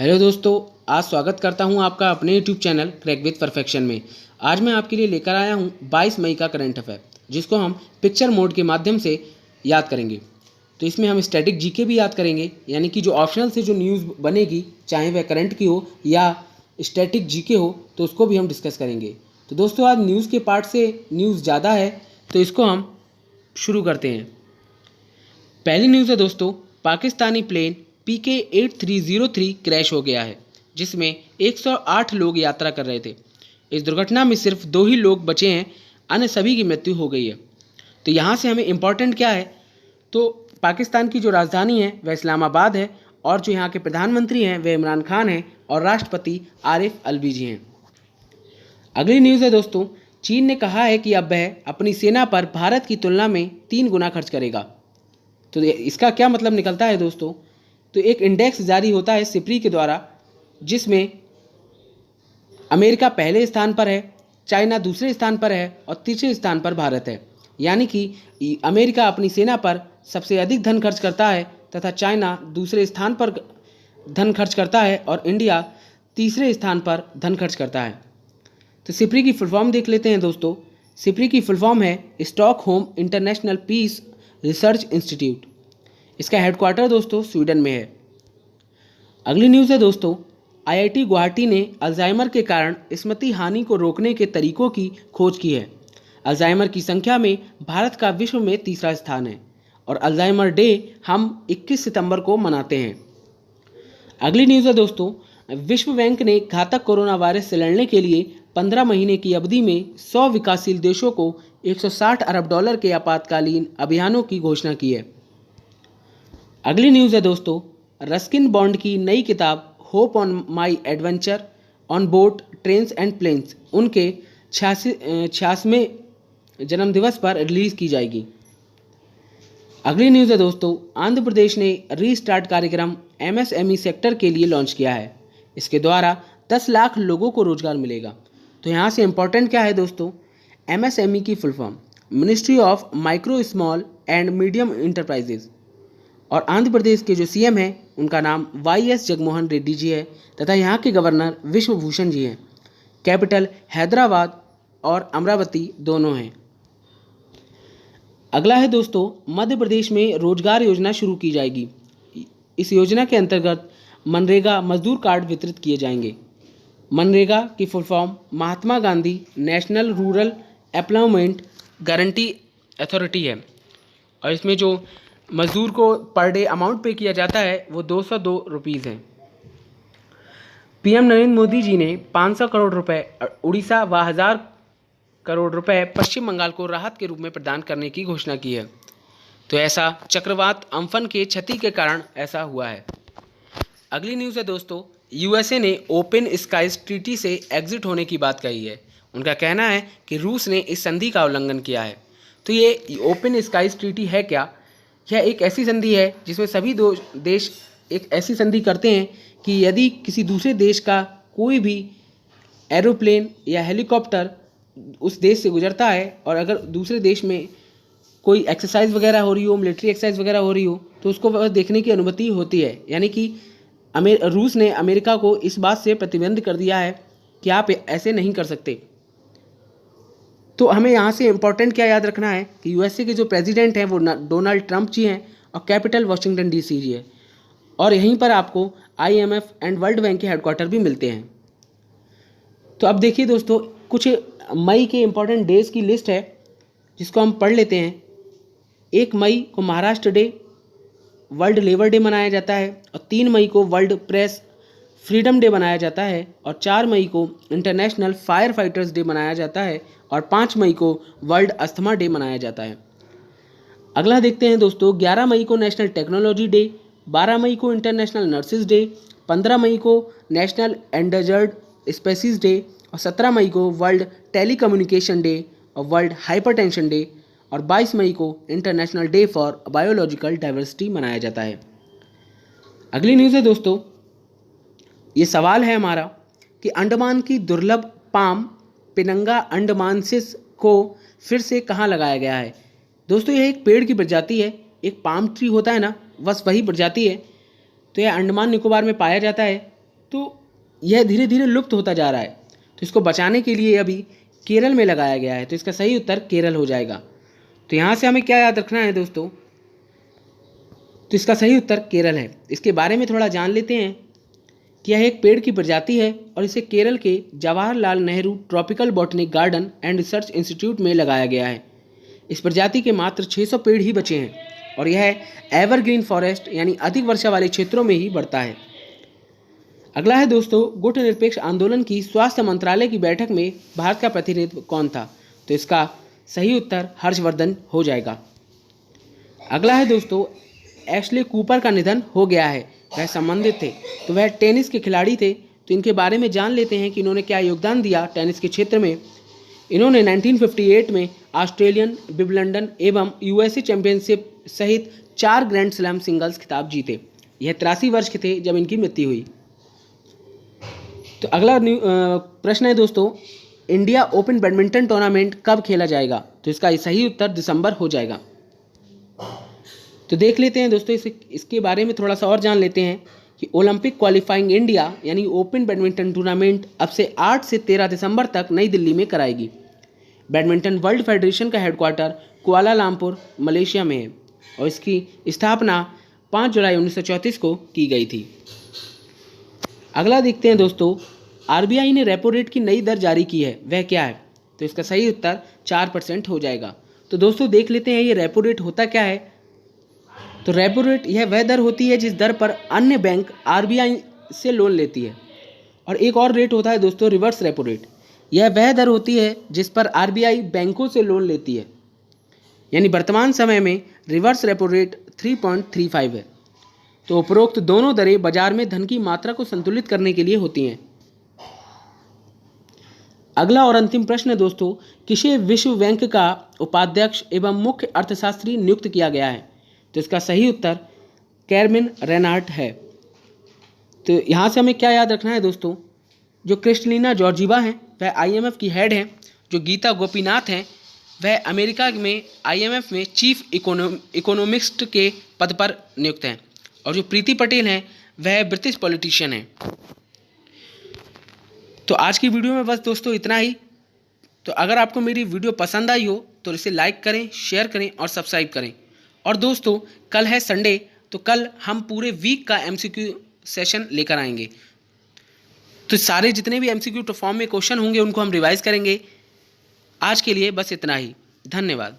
Hello दोस्तों, आज स्वागत करता हूं आपका अपने YouTube channel crack with perfection में। आज मैं आपके लिए लेकर आया हूं 22 मई का करंट अफेयर, जिसको हम पिक्चर मोड के माध्यम से याद करेंगे। तो इसमें हम स्टैटिक जीके भी याद करेंगे, यानी कि जो ऑप्शनल से जो न्यूज़ बनेगी, चाहे वह करंट की हो या स्टैटिक जीके हो, तो उसको भी हम डिस्कस करेंगे। तो दोस्तों, आज न्यूज़ के पार्ट से न्यूज़ ज़्यादा है, तो इसको हम शुरू करते हैं। पहली न्यूज़ है दोस्तों, पाकिस्तानी प्लेन PK-8303 क्रैश हो गया है, जिसमें 108 लोग यात्रा कर रहे थे। इस दुर्घटना में सिर्फ 2 ही लोग बचे हैं, अन्य सभी की मृत्यु हो गई है। तो यहाँ से हमें इम्पोर्टेंट क्या है, तो पाकिस्तान की जो राजधानी है वह इस्लामाबाद है, और जो यहाँ के प्रधानमंत्री हैं वह इमरान खान हैं, और राष्ट्रपति आरिफ अलवी जी हैं। अगली न्यूज़ है दोस्तों, चीन ने कहा है कि अब वह अपनी सेना पर भारत की तुलना में 3 गुना खर्च करेगा। तो इसका क्या मतलब निकलता है दोस्तों, तो एक इंडेक्स जारी होता है सिप्री के द्वारा, जिसमें अमेरिका पहले स्थान पर है, चाइना दूसरे स्थान पर है और तीसरे स्थान पर भारत है। यानी कि अमेरिका अपनी सेना पर सबसे अधिक धन खर्च करता है, तथा चाइना दूसरे स्थान पर धन खर्च करता है और इंडिया तीसरे स्थान पर धन खर्च करता है। तो सिप्री की फुल फॉर्म देख लेते हैं दोस्तों। सिप्री की फुल फॉर्म है Stockholm International Peace Research Institute. इसका हेडक्वार्टर दोस्तों स्वीडन में है। अगली न्यूज़ है दोस्तों, IIT गुवाहाटी ने अल्जाइमर के कारण स्मृति हानि को रोकने के तरीकों की खोज की है। अल्जाइमर की संख्या में भारत का विश्व में तीसरा स्थान है, और अल्जाइमर डे हम 21 सितंबर को मनाते हैं। अगली न्यूज़ है दोस्तों, विश्व बैंक ने घातक कोरोना वायरस से लड़ने के लिए 15 महीने की अवधि में 100 विकासशील देशों को $160 अरब के आपातकालीन अभियानों की घोषणा की है। अगली न्यूज़ है दोस्तों, रस्किन बॉन्ड की नई किताब hope on my adventure on boat trains and planes उनके 86वें जन्मदिवस पर रिलीज़ की जाएगी। अगली न्यूज़ है दोस्तों, आंध्र प्रदेश ने रीस्टार्ट कार्यक्रम MSME सेक्टर के लिए लॉन्च किया है। इसके द्वारा 10 लाख लोगों को रोजगार मिलेगा। तो यहाँ से इम्पोर्टेंट क्या है दोस्तों, MSME की full form ministry of micro small and medium enterprises, और आंध्र प्रदेश के जो CM हैं उनका नाम YS जगनमोहन रेड्डी जी है, तथा यहाँ के गवर्नर विश्वभूषण जी हैं। कैपिटल हैदराबाद और अमरावती दोनों हैं। अगला है दोस्तों, मध्य प्रदेश में रोजगार योजना शुरू की जाएगी। इस योजना के अंतर्गत मनरेगा मजदूर कार्ड वितरित किए जाएंगे। मनरेगा की full form Mahatma Gandhi national rural employment guarantee authority है, और इसमें जो मजदूर को पर डे अमाउंट पे किया जाता है वो 202 रुपीज़ है। PM नरेंद्र मोदी जी ने 500 करोड़ रुपए उड़ीसा व 1000 करोड़ रुपए पश्चिम बंगाल को राहत के रूप में प्रदान करने की घोषणा की है। तो ऐसा चक्रवात अम्फन के क्षति के कारण ऐसा हुआ है। अगली न्यूज़ है दोस्तों, USA ने ओपन स्काईज ट्रीटी से एग्जिट होने की बात कही है। उनका कहना है कि रूस ने इस संधि का उल्लंघन किया है। तो ये ओपन स्काईज ट्रीटी है क्या? यह एक ऐसी संधि है जिसमें सभी दो देश एक ऐसी संधि करते हैं कि यदि किसी दूसरे देश का कोई भी एरोप्लेन या हेलीकॉप्टर उस देश से गुजरता है, और अगर दूसरे देश में कोई एक्सरसाइज वगैरह हो रही हो, मिलिट्री एक्सरसाइज वगैरह हो रही हो, तो उसको वह देखने की अनुमति होती है। यानी कि रूस ने अमेरिका को इस बात से प्रतिबंध कर दिया है कि आप ऐसे नहीं कर सकते। तो हमें यहाँ से इम्पोर्टेंट क्या याद रखना है कि USA के जो प्रेसिडेंट हैं वो डोनाल्ड ट्रंप जी हैं, और कैपिटल वाशिंगटन DC जी है, और यहीं पर आपको IMF एंड वर्ल्ड बैंक के हेडक्वार्टर भी मिलते हैं। तो अब देखिए दोस्तों, कुछ मई के इम्पोर्टेंट डेज की लिस्ट है जिसको हम पढ़ लेते हैं। 1 मई को Maharashtra day, world labour day मनाया जाता है, और 3 मई को वर्ल्ड प्रेस फ्रीडम डे मनाया जाता है, और 4 मई को इंटरनेशनल फायर फाइटर्स डे मनाया जाता है, और 5 मई को वर्ल्ड अस्थमा डे मनाया जाता है। अगला देखते हैं दोस्तों, 11 मई को नेशनल टेक्नोलॉजी डे, 12 मई को इंटरनेशनल नर्सेज डे, 15 मई को नेशनल एंडेंजर्ड स्पीसीज डे, और 17 मई को वर्ल्ड टेलीकम्युनिकेशन डे और वर्ल्ड हाइपरटेंशन डे, और 22 मई को international day for biological diversity मनाया जाता है। अगली न्यूज़ है दोस्तों, ये सवाल है हमारा कि अंडमान की दुर्लभ पाम पिनंगा अंडमानसिस को फिर से कहाँ लगाया गया है। दोस्तों, यह एक पेड़ की प्रजाति है, एक पाम ट्री होता है ना, बस वही प्रजाति है। तो यह अंडमान निकोबार में पाया जाता है, तो यह धीरे धीरे लुप्त होता जा रहा है। तो इसको बचाने के लिए अभी केरल में लगाया गया है। तो इसका सही उत्तर केरल हो जाएगा। तो यहाँ से हमें क्या याद रखना है दोस्तों, तो इसका सही उत्तर केरल है। इसके बारे में थोड़ा जान लेते हैं कि यह एक पेड़ की प्रजाति है और इसे केरल के Jawaharlal Nehru tropical botanic garden and research institute में लगाया गया है। इस प्रजाति के मात्र 600 पेड़ ही बचे हैं और यह एवरग्रीन फॉरेस्ट यानी अधिक वर्षा वाले क्षेत्रों में ही बढ़ता है। अगला है दोस्तों, गुट निरपेक्ष आंदोलन की स्वास्थ्य मंत्रालय की बैठक में भारत का प्रतिनिधित्व कौन था? तो इसका सही उत्तर हर्षवर्धन हो जाएगा। अगला है दोस्तों, एशले कूपर का निधन हो गया है, वह संबंधित थे, तो वह टेनिस के खिलाड़ी थे। तो इनके बारे में जान लेते हैं कि इन्होंने क्या योगदान दिया टेनिस के क्षेत्र में। इन्होंने 1958 में ऑस्ट्रेलियन, विंबलडन एवं यूएसए चैंपियनशिप सहित 4 ग्रैंड स्लैम सिंगल्स खिताब जीते। यह 83 वर्ष के थे जब इनकी मृत्यु हुई। तो अगला प्रश्न है दोस्तों, इंडिया ओपन बैडमिंटन टूर्नामेंट कब खेला जाएगा? तो इसका सही उत्तर दिसंबर हो जाएगा। तो देख लेते हैं दोस्तों, इसके बारे में थोड़ा सा और जान लेते हैं कि ओलंपिक क्वालिफाइंग इंडिया यानी ओपन बैडमिंटन टूर्नामेंट अब से 8 से 13 दिसंबर तक नई दिल्ली में कराएगी। बैडमिंटन वर्ल्ड फेडरेशन का हेडक्वार्टर कुआलालंपुर मलेशिया में है और इसकी स्थापना 5 जुलाई 1934 को की गई थी। अगला देखते हैं दोस्तों, आरबीआई ने रेपो रेट की नई दर जारी की है, वह क्या है? तो इसका सही उत्तर 4% हो जाएगा। तो दोस्तों देख लेते हैं ये रेपो रेट होता क्या है। तो रेपो रेट यह वह दर होती है जिस दर पर अन्य बैंक आरबीआई से लोन लेती है। और एक और रेट होता है दोस्तों रिवर्स रेपो रेट, यह वह दर होती है जिस पर आरबीआई बैंकों से लोन लेती है। यानी वर्तमान समय में रिवर्स रेपो रेट 3.35 है। तो उपरोक्त दोनों दरें बाजार में धन की मात्रा को संतुलित करने के लिए होती हैं। अगला और अंतिम प्रश्न है दोस्तों, किसे विश्व बैंक का उपाध्यक्ष एवं मुख्य अर्थशास्त्री नियुक्त किया गया है? तो इसका सही उत्तर कैरमिन रेनार्ट है। तो यहाँ से हमें क्या याद रखना है दोस्तों, जो क्रिस्टलिना जॉर्जीवा हैं वह आईएमएफ की हेड हैं। जो गीता गोपीनाथ हैं वह अमेरिका में आईएमएफ में चीफ इकोनॉमिस्ट के पद पर नियुक्त हैं। और जो प्रीति पटेल हैं वह ब्रिटिश पॉलिटिशियन हैं। तो आज की वीडियो में बस दोस्तों इतना ही। तो अगर आपको मेरी वीडियो पसंद आई हो तो इसे लाइक करें, शेयर करें और सब्सक्राइब करें। और दोस्तों कल है संडे, तो कल हम पूरे वीक का एमसीक्यू सेशन लेकर आएंगे। तो सारे जितने भी एमसीक्यू फॉर्म में क्वेश्चन होंगे उनको हम रिवाइज करेंगे। आज के लिए बस इतना ही। धन्यवाद।